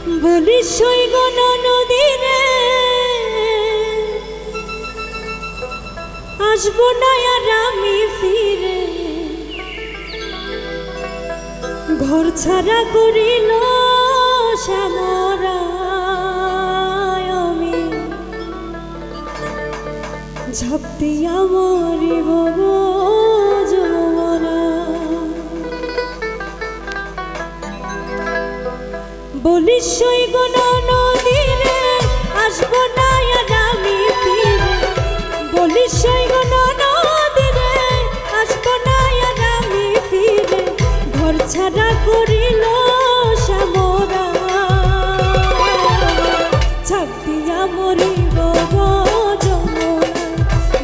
বলিস সৈগণ নদীরে আসবো না আর আমি ফিরে, ঘর ছাড়া করিল শ্যামরা আমি ঝাঁপ দিয়া মরিব গো যমুনা। বলিস সৈগণ নদীরে আসবো না আর আমি ফিরে, বলিস সৈগণ নদীরে আসবো না আর আমি ফিরে, ঘর ছাড়া করিল শ্যামরা ছাপ দিয়া মরিব গো যমুনায়,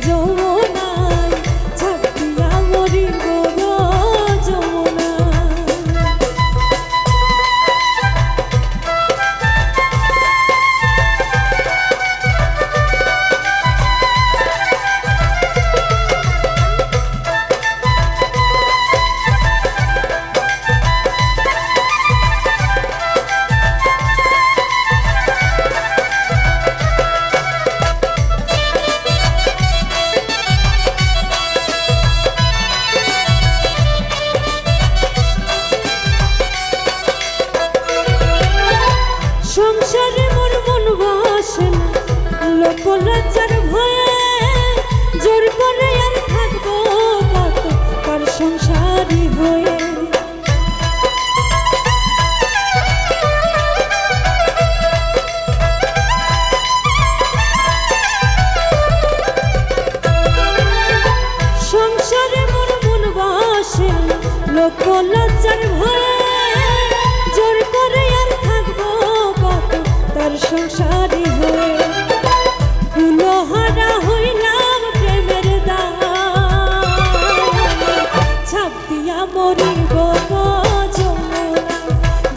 যমুনায় ছাপ দিয়া মরিব গো যমুনায়। সংসারে মোর মন বসে না লোক লজ্জার ভয়ে, জোর করে আর থাকবো কত তার সংসারী হয়ে। সংসারে মোর মন বসে না লোক লজ্জার ভয়ে, জোর করে আর থাকবো তার সংসারী হয়ে। কুলহারা হইলাম প্রেমের দায়, ছাপ দিয়া মরিব গো যমুনায়,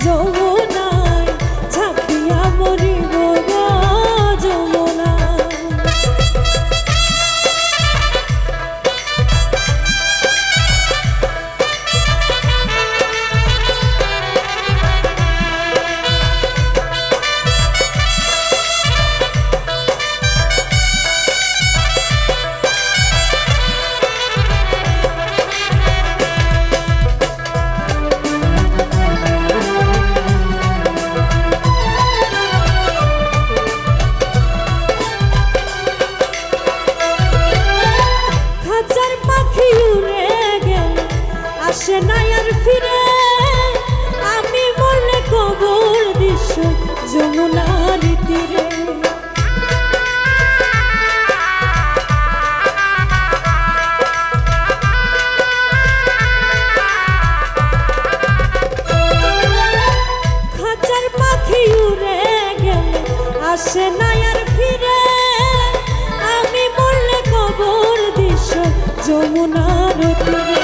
যমুনায় ছাপ দিয়া মরিব গো যমুনায়। আসে না আর ফিরে, আমি মরলে কবর দিস যমুনার তীরে। খাঁচার পাখি উড়ে গেলে আসে না আর ফিরে, আমি মরলে কবর দিস যমুনার তীরে।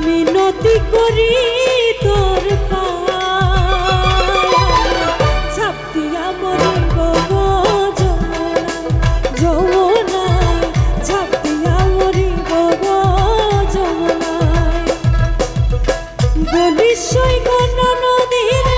মিনতি করি তোর পায়ে, ছাপ দিয়া মরিব গো যমুনায়, যমুনায় ছাপ দিয়া মরিব গো যমুনায়। বলিস সৈগণ নদীরে